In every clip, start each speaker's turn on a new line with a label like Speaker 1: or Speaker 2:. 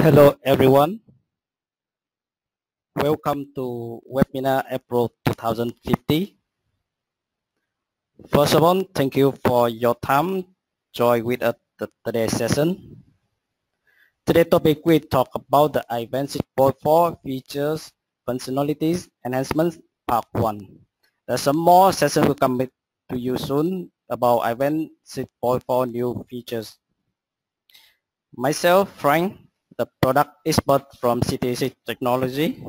Speaker 1: Hello everyone, welcome to webinar April 2050. First of all, thank you for your time join with us today's session. Today's topic we talk about the iVend 6.4 features, functionalities, enhancements, part 1. There's some more session will come to you soon about iVend 6.4 new features. Myself, Frank, the product expert from CTC Technology.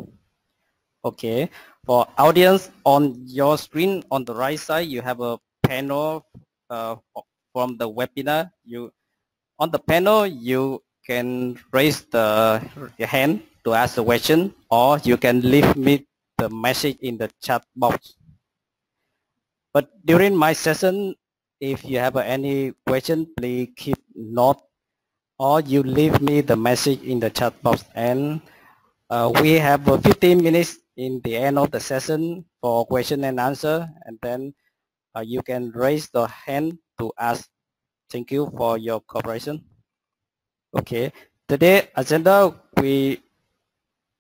Speaker 1: Okay, for audience on your screen on the right side, you have a panel from the webinar. On the panel, you can raise your hand to ask a question, or you can leave me the message in the chat box. But during my session, if you have any question, please keep note, or you leave me the message in the chat box, and we have 15 minutes in the end of the session for question and answer, and then you can raise the hand to ask. Thank you for your cooperation. Okay, today agenda we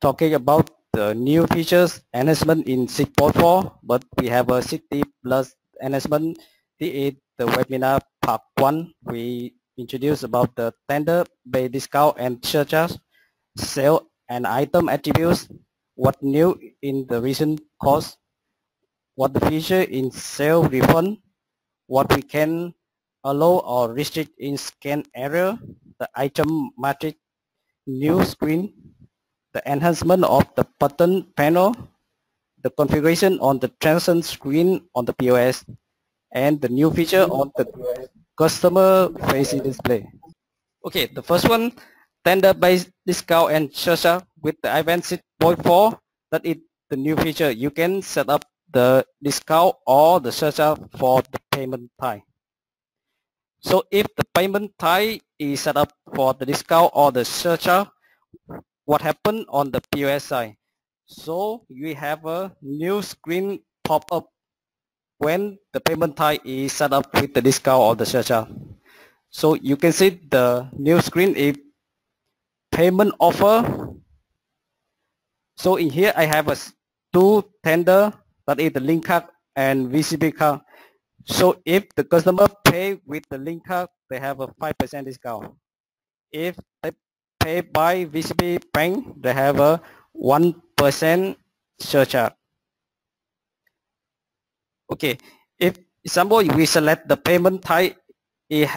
Speaker 1: talking about the new features enhancement in 6.4, but we have a 60 plus enhancement. This is the webinar part 1. We introduce about the tender based discount and surcharge, sale and item attributes, what new in the recent cost, what the feature in sale refund, what we can allow or restrict in scan area, the item matrix, new screen, the enhancement of the button panel, the configuration on the transaction screen on the POS, and the new feature on the customer facing display. Okay, the first one, tender-based discount and surcharge with the iVend 6.4. That is the new feature. You can set up the discount or the surcharge for the payment type. So if the payment type is set up for the discount or the surcharge, what happened on the POS side? So we have a new screen pop up when the payment type is set up with the discount or the surcharge. So you can see the new screen is payment offer. So in here I have two tender, that is the link card and VCB card. So if the customer pay with the link card, they have a 5% discount. If they pay by VCB bank, they have a 1% surcharge. Okay, if example we select the payment type,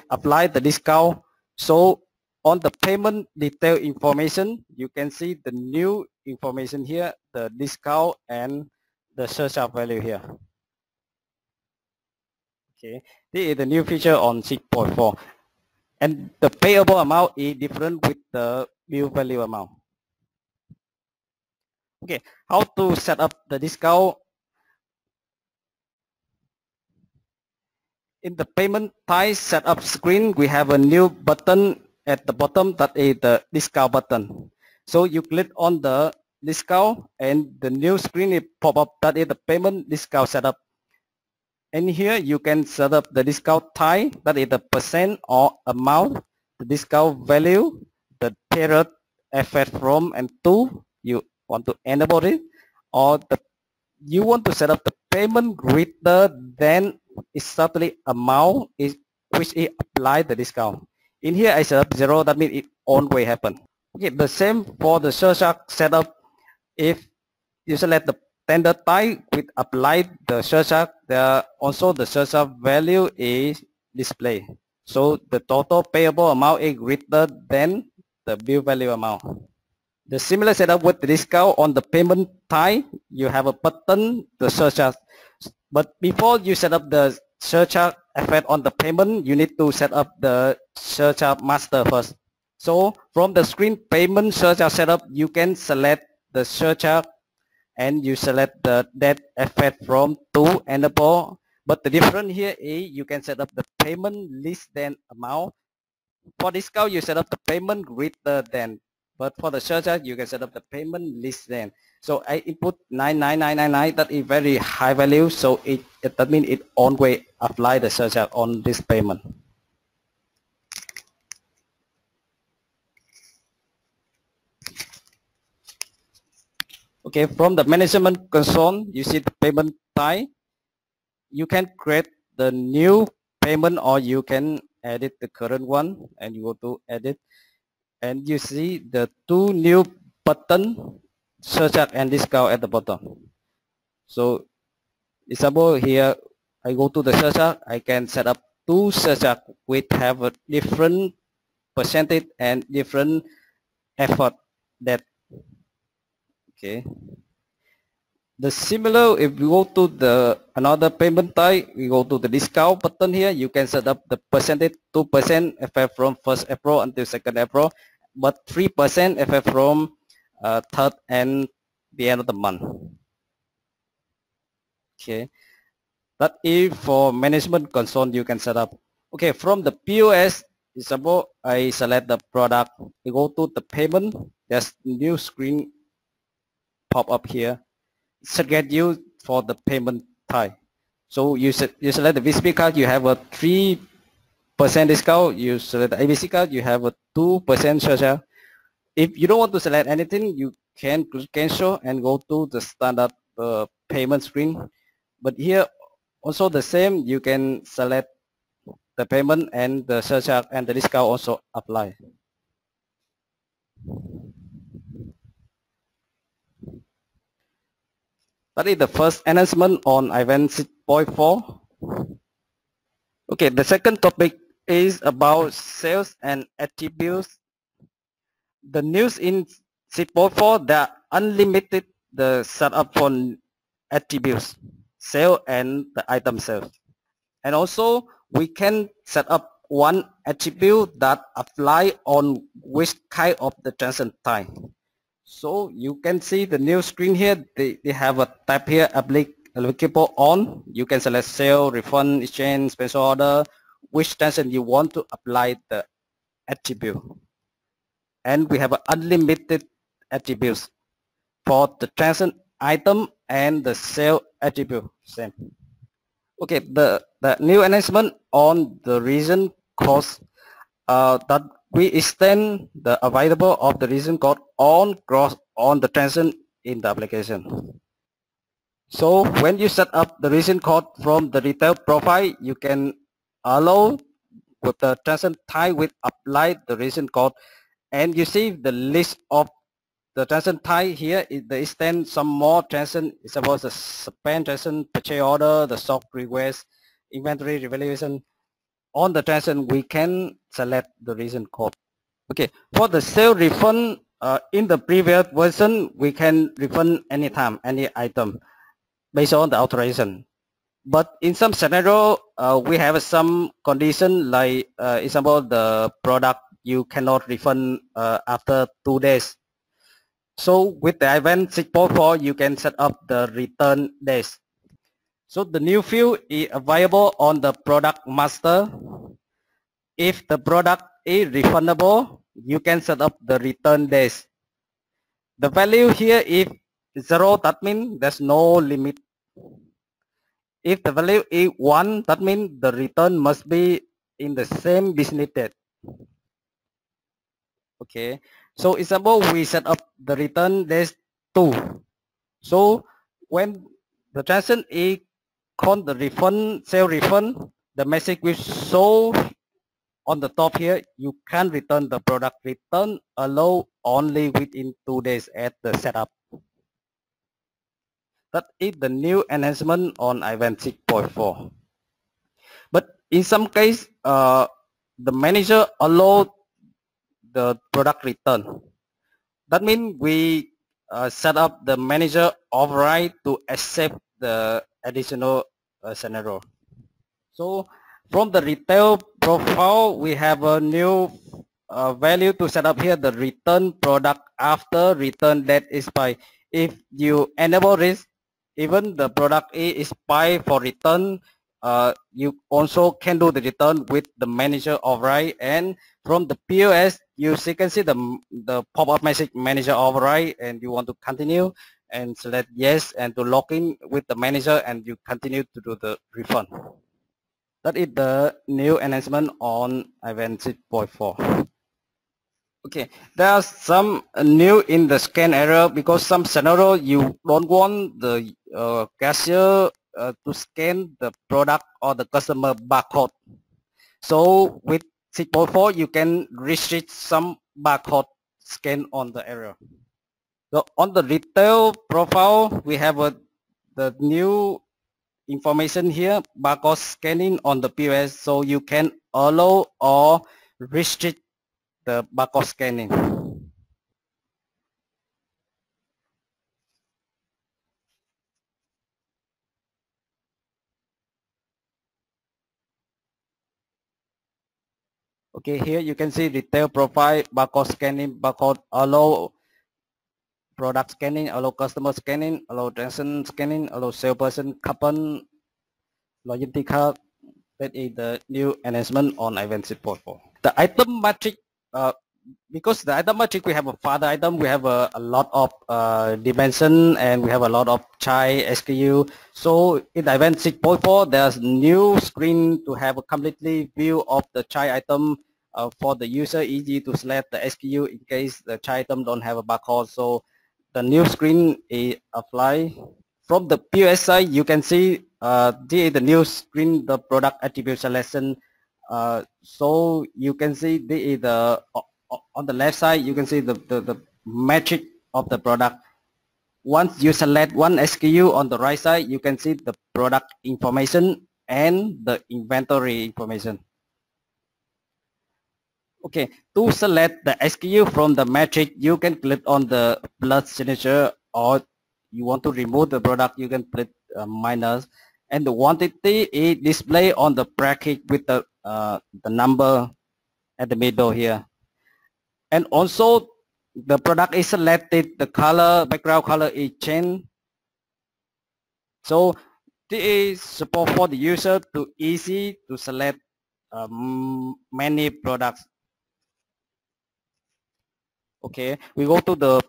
Speaker 1: apply the discount. So on the payment detail information, you can see the new information here, the discount and the surcharge value here. Okay, this is the new feature on 6.4, and the payable amount is different with the bill value amount. Okay, how to set up the discount? In the payment type setup screen, we have a new button at the bottom, that is the discount button. So you click on the discount and the new screen will pop up, that is the payment discount setup. And here you can set up the discount type, that is the percent or amount, the discount value, the period, effect from and to, you want to enable it, or you want to set up the payment greater than exactly amount which is applied the discount. In here I set up 0, that means it always happen. Okay, the same for the surcharge setup. If you select the tender type with applied the surcharge, also the surcharge value is displayed. So the total payable amount is greater than the bill value amount. The similar setup with the discount on the payment type, you have a button, the surcharge. But before you set up the surcharge effect on the payment, you need to set up the surcharge master first. So from the screen payment surcharge setup, you can select the surcharge and you select the that effect from to enable. But the difference here is you can set up the payment less than amount. For discount, you set up the payment greater than. But for the surcharge, you can set up the payment less than. So I input 99999, that is very high value. So that means it always apply the surcharge on this payment. Okay, from the management console, you see the payment type. You can create the new payment or you can edit the current one, and you go to edit, and you see the two new button, surcharge and discount at the bottom. So example here, I go to the surcharge, I can set up two surcharge which have a different percentage and different effort that, okay. The similar, if we go to the another payment type, we go to the discount button here, you can set up the percentage 2% effect from 1st April until 2nd April, but 3% effect from 3rd and the end of the month. Okay, that is for management console you can set up. Okay, from the POS, example, I select the product, I go to the payment, there's new screen pop up here, schedule for the payment type. So you select the VCP card, you have a 3% discount. You select the ABC card, you have a 2% surcharge. If you don't want to select anything, you can cancel and go to the standard payment screen. But here also the same, you can select the payment and the surcharge and the discount also apply. That is the first enhancement on iVend 6.4. Okay, the second topic is about sales and attributes. The news in 6.4, there are unlimited the setup for attributes, sale and the item sales. And also we can set up one attribute that apply on which kind of the transaction type. So you can see the new screen here, they have a tab here, applicable on. You can select sale, refund, exchange, special order, which transaction you want to apply the attribute. And we have unlimited attributes for the transaction item and the sale attribute, same. Okay, the new enhancement on the reason cost, that we extend the available of the reason code on the transaction in the application. So when you set up the reason code from the retail profile, you can allow with the transaction type with apply the reason code, and you see the list of the transaction type here is the extend some more transaction. It's about the spend transaction, purchase order, the stock request, inventory revaluation. On the transaction, we can select the reason code. Okay, for the sale refund, in the previous version, we can refund anytime, any item based on the authorization. But in some scenario, we have some condition like, example, the product you cannot refund after 2 days. So with the iVend 6.4, you can set up the return days. So the new field is available on the product master. If the product is refundable, you can set up the return days. The value here is 0, that means there's no limit. If the value is 1, that means the return must be in the same business date. Okay, so example, we set up the return days 2. So when the transaction is called the refund, sale refund, the message will show on the top here. You can return the product, return allow only within 2 days at the setup. That is the new enhancement on iVend 6.4. But in some case, the manager allow the product return. That means we set up the manager override to accept the additional scenario. So from the retail profile, we have a new value to set up here, the return product after return date expired. If you enable this, even the product is expired for return, you also can do the return with the manager override. And from the POS, you can see the pop-up message manager override, and you want to continue and select yes and to log in with the manager, and you continue to do the refund. That is the new enhancement on iVend 6.4. Okay, there are some new in the scan error because some scenario you don't want the cashier to scan the product or the customer barcode. So with 6.4 you can restrict some barcode scan on the error. So on the retail profile we have the new information here, barcode scanning on the POS, so you can allow or restrict the barcode scanning. Okay, here you can see retail profile, barcode scanning, barcode allow, product scanning, allow customer scanning, allow transaction scanning, allow salesperson coupon, loyalty card. That is the new enhancement on iVend support for. The item matrix, because the item matrix we have a father item, we have a lot of dimension and we have a lot of child SKU. So in iVend 6.4 there's new screen to have a completely view of the child item for the user, easy to select the SKU in case the child item don't have a barcode. So the new screen is apply. From the POS side, you can see the new screen, the product attribute selection. So you can see the on the left side, you can see the metric of the product. Once you select one SKU on the right side, you can see the product information and the inventory information. Okay, to select the SKU from the metric, you can click on the plus signature, or you want to remove the product, you can click minus, and the quantity is displayed on the bracket with the number at the middle here. And also the product is selected, the color, background color is changed. So this is support for the user to easy to select many products. Okay, we go to the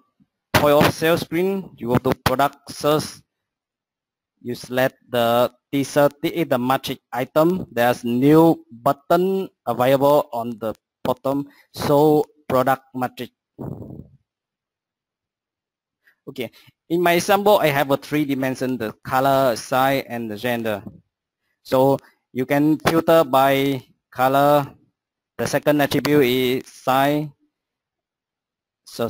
Speaker 1: point of sale screen, you go to product search, you select the t-shirt, this is the matrix item. There's new button available on the bottom, so product matrix. Okay, in my example I have a 3 dimension, the color, size and the gender. So you can filter by color. The second attribute is size. So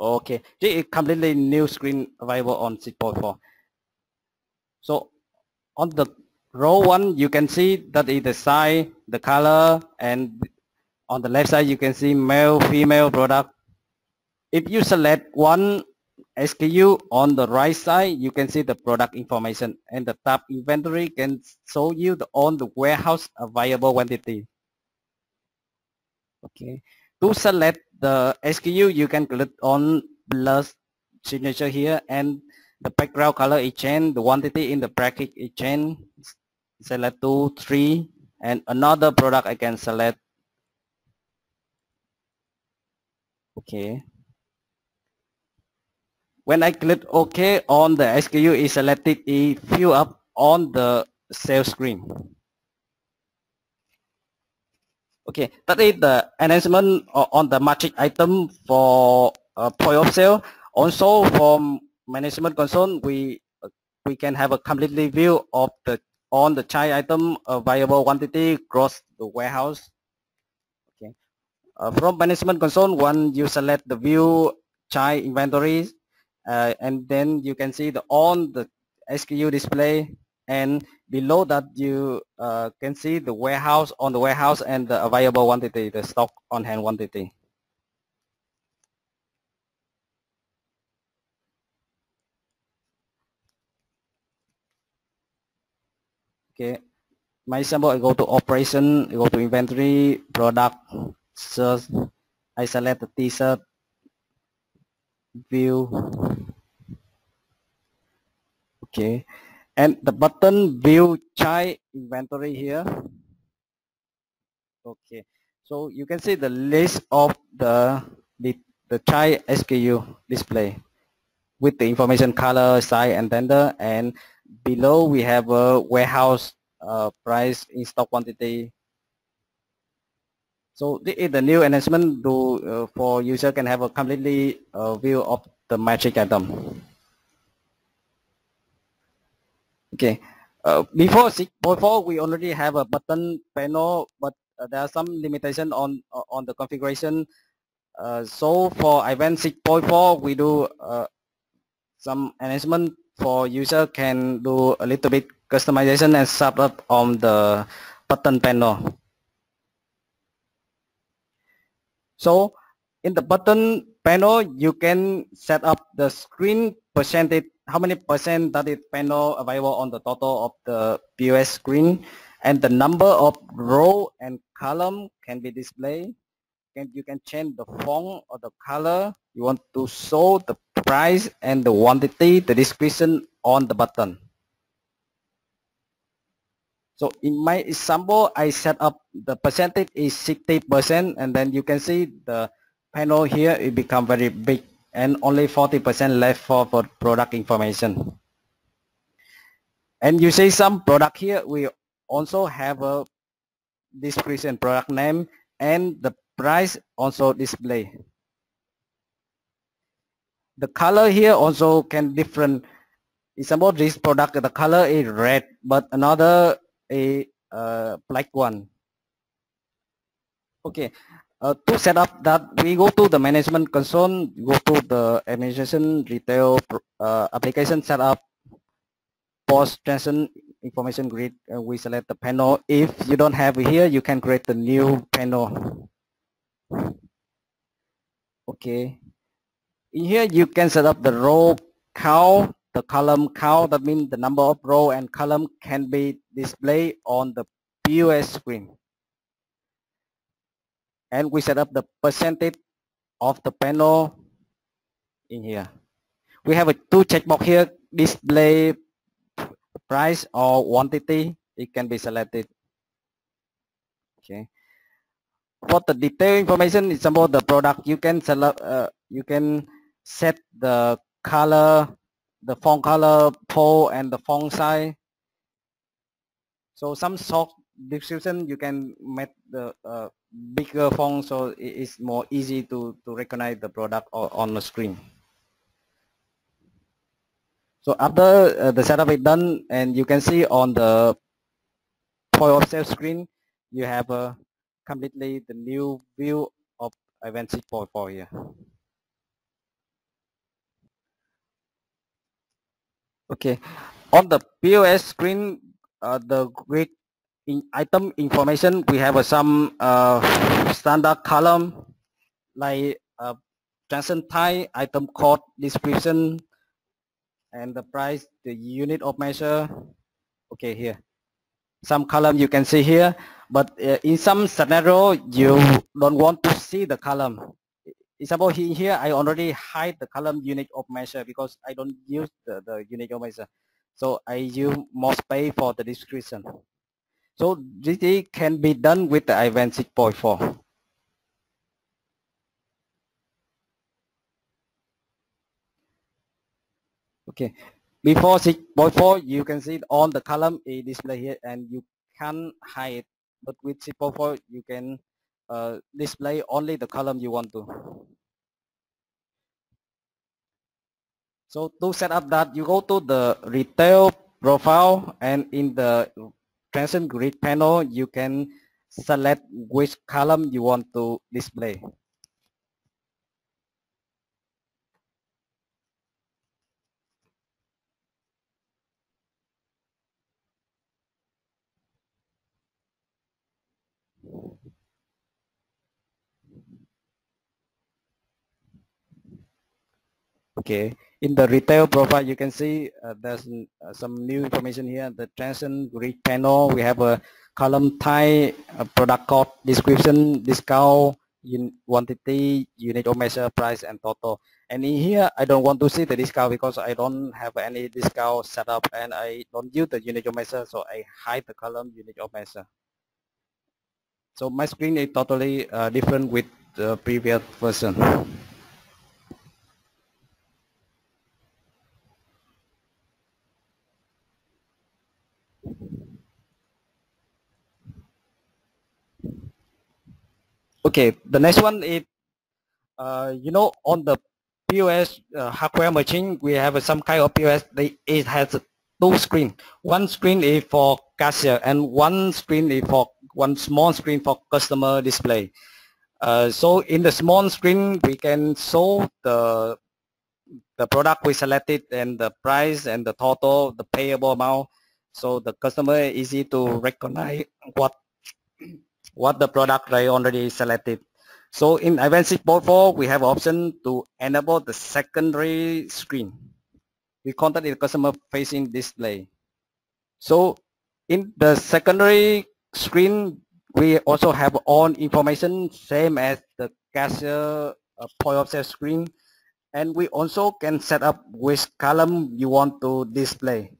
Speaker 1: okay, this is completely new screen available on 6.4. So on the row 1 you can see that is the size, the color, and on the left side you can see male, female product. If you select one SKU on the right side, you can see the product information, and the tab inventory can show you on the warehouse available quantity. Okay, to select the SKU you can click on plus signature here, and the background color is changed, the quantity in the bracket is changed. Select 2, 3, and another product I can select. Okay, when I click OK on the SKU is selected, it fill up on the sales screen. Okay, that is the enhancement on the matrix item for point of sale. Also from management console, we can have a completely view of the on the child item available quantity across the warehouse. Okay, from management console, when you select the view child inventories, and then you can see the on the SKU display, and below that you can see the warehouse on the warehouse and the available quantity, the stock on hand quantity. Okay, my example, I go to operation, I go to inventory, product, search, I select the t-shirt, view. Okay, and the button view child inventory here. Okay, so you can see the list of the child SKU display with the information, color, size, and tender, and below we have a warehouse price, in stock quantity. So this is the new enhancement to for user can have a completely view of the magic item. Okay. Before 6.4, we already have a button panel, but there are some limitation on the configuration. So for iVend 6.4, we do some enhancement for user can do a little bit customization and set up on the button panel. So in the button panel, you can set up the screen percentage, how many percent that is panel available on the total of the POS screen, and the number of row and column can be displayed. You can change the font or the color. You want to show the price and the quantity, the description on the button. So in my example, I set up the percentage is 60%, and then you can see the panel here, it become very big and only 40% left for product information. And you see some product here, we also have a description, product name, and the price also display. The color here also can different. Example, this product, the color is red, but another a black one. Okay, to set up that, we go to the management console, go to the administration, retail, application setup, post transaction information grid, we select the panel. If you don't have it here, you can create the new panel. Okay, in here you can set up the row count, the column count, that means the number of row and column can be displayed on the POS screen. And we set up the percentage of the panel in here. We have a two checkbox here, display price or quantity, it can be selected. Okay. For the detailed information, it's about the product. You can select, you can set the color, the font color, font, and the font size. So some short description you can make the bigger font, so it's more easy to recognize the product on the screen. So after the setup is done, and you can see on the point of sale screen, you have a completely the new view of iVend 6.4 here. Okay, on the POS screen, the grid in item information, we have some standard column like transaction type, item code, description, and the price, the unit of measure. Okay, here. Some column you can see here, but in some scenario you don't want to see the column. Example here, I already hide the column unit of measure because I don't use the unit of measure. So I use more space for the description. So this can be done with the iVend 6.4. Okay, before 6.4, you can see on the column a display here, and you can hide. But with 6.4, you can display only the column you want to. So to set up that, you go to the retail profile, and in the transaction grid panel, you can select which column you want to display. Okay, in the retail profile, you can see there's some new information here. The transaction grid panel, we have a column type, a product code, description, discount, quantity, unit of measure, price, and total. And in here, I don't want to see the discount because I don't have any discount set up, and I don't use the unit of measure, so I hide the column unit of measure. So my screen is totally different with the previous version. Okay, the next one is, you know, on the POS hardware machine, we have some kind of POS. It has two screen. One screen is for cashier and one screen is for one small screen for customer display. So in the small screen, we can show the product we selected and the price and the total, the payable amount. So the customer is easy to recognize what the product they already selected. So in iVend 6.4, we have option to enable the secondary screen. We contact the customer facing display. So in the secondary screen, we also have all information same as the cashier point of sale screen, and we also can set up which column you want to display.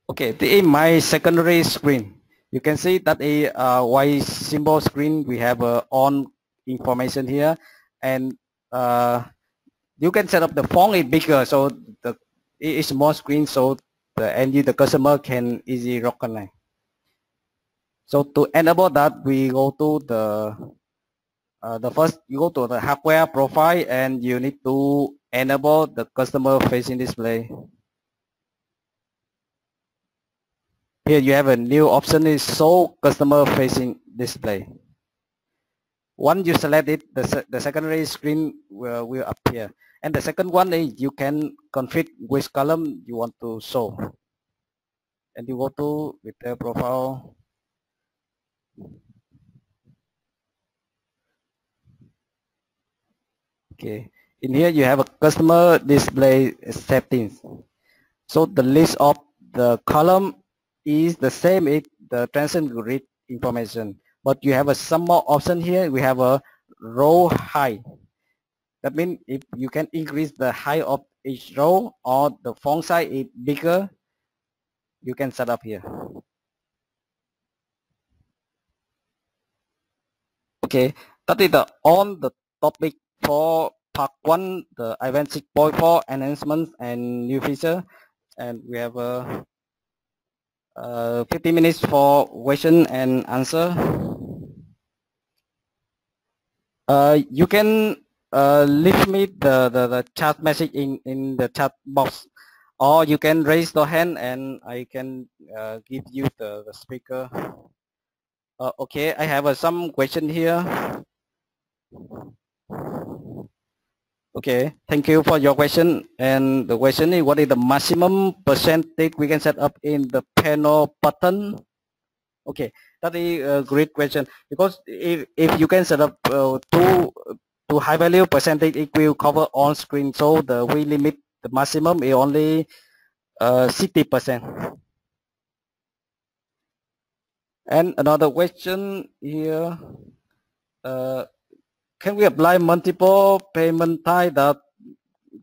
Speaker 1: Okay, this is my secondary screen. You can see that a white symbol screen. We have on information here, and you can set up the font is bigger, so it is more screen, so the customer can easily recognize. So to enable that, we go to the first, you go to the hardware profile, and you need to enable the customer facing display. Here you have a new option is show customer facing display. Once you select it, the secondary screen will appear. And the second one is you can configure which column you want to show. And you go to retail profile. Okay. In here you have a customer display settings. So the list of the column is the same as the transaction grid information. But you have some more option here. We have a row height. That means if you can increase the height of each row or the font size is bigger, you can set up here. Okay, that is on the topic for part 1, the iVend 6.4 enhancements and new feature. And we have 50 minutes for question and answer. You can leave me the chat message in the chat box, or you can raise the hand and I can give you the speaker. Okay, I have some question here. Okay, thank you for your question. And the question is, what is the maximum percentage we can set up in the panel button? Okay, that is a great question, because if you can set up to high value percentage, it will cover on screen. So we limit the maximum is only 60%. And another question here, can we apply multiple payment type that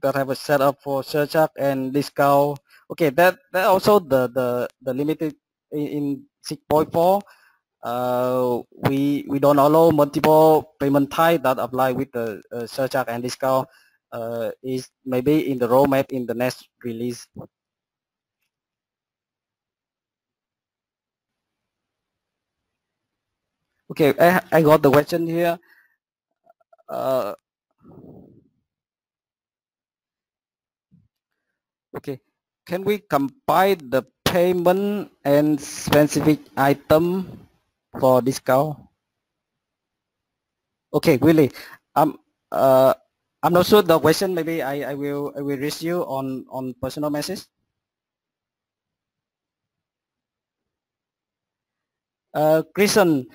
Speaker 1: have a setup for surcharge and discount? Okay, that also the limited in 6.4. We don't allow multiple payment type that apply with the surcharge and discount. Is maybe in the roadmap in the next release. Okay, I got the question here. Okay, can we combine the payment and specific item for discount? Okay, really. Um, uh, I'm not sure the question. Maybe I will reach you on personal message. Christian,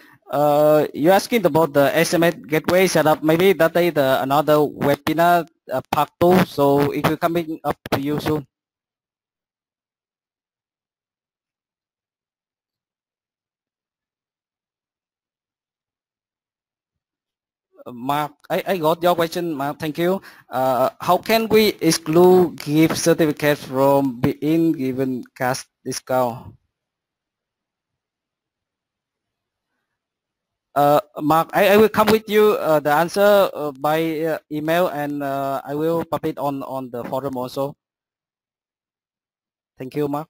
Speaker 1: you're asking about the SMS gateway setup. Maybe that is another webinar part 2. So it will coming up to you soon. Mark, I got your question, Mark. Thank you. How can we exclude gift certificates from being given cash discount? Mark, I will come with you the answer by email, and I will publish on the forum also. Thank you, Mark.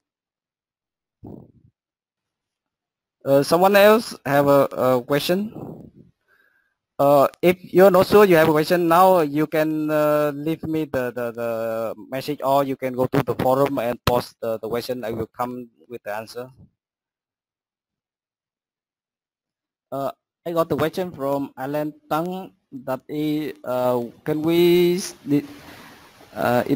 Speaker 1: Someone else have a question? If you're not sure you have a question now, you can leave me the message, or you can go to the forum and post the question. I will come with the answer. I got the question from Alan Tang that is, can we, is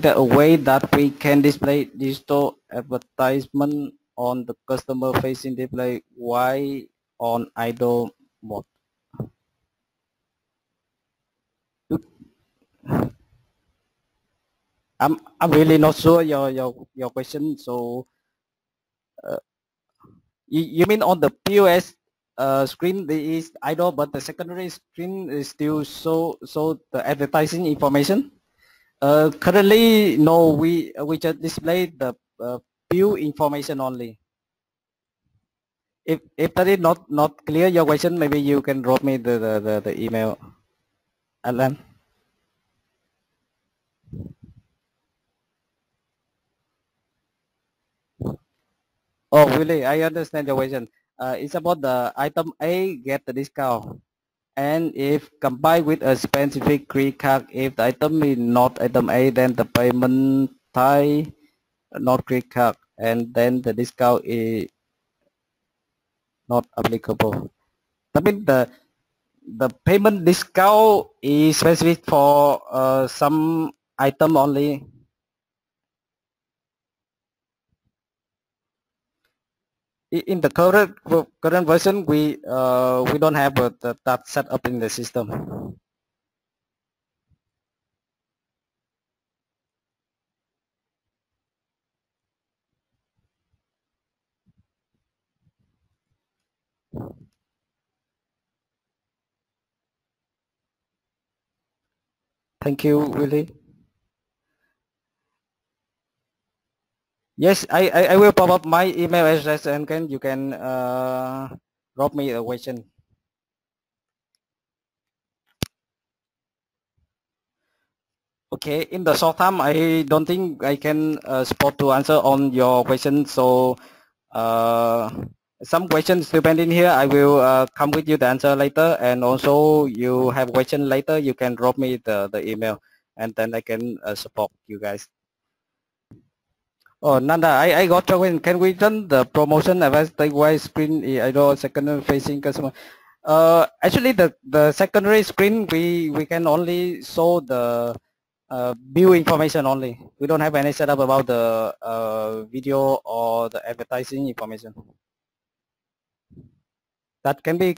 Speaker 1: there a way that we can display digital advertisement on the customer facing display while on idle mode? I'm really not sure your question. So you mean on the POS screen there is idle, but the secondary screen is still so the advertising information? Currently, no, we just display the view information only. If that is not clear your question, maybe you can drop me the email, Alan. Oh, really? I understand your question. It's about the item A get the discount, and if combined with a specific credit card, if the item is not item A, then the payment type not credit card, and then the discount is not applicable. I mean the payment discount is specific for some item only. In the current version, we don't have that set up in the system. Thank you, Willie. Yes, I will pop up my email address, and you can drop me a question. Okay, in the short time, I don't think I can spot to answer on your question. So some questions still pending here. I will come with you the answer later, and also you have question later, you can drop me the email, and then I can support you guys. Oh, Nanda, I got your question. Can we turn the promotion advertising while screen idle secondary facing customer? Actually, the secondary screen we can only show the view information only. We don't have any setup about the video or the advertising information. That can be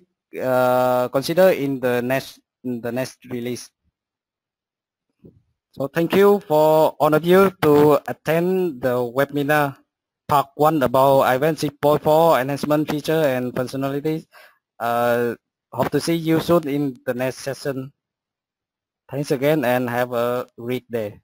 Speaker 1: considered in the next release. So thank you for all of you to attend the webinar part 1 about iVend 6.4 enhancement feature and functionalities. Hope to see you soon in the next session. Thanks again and have a great day.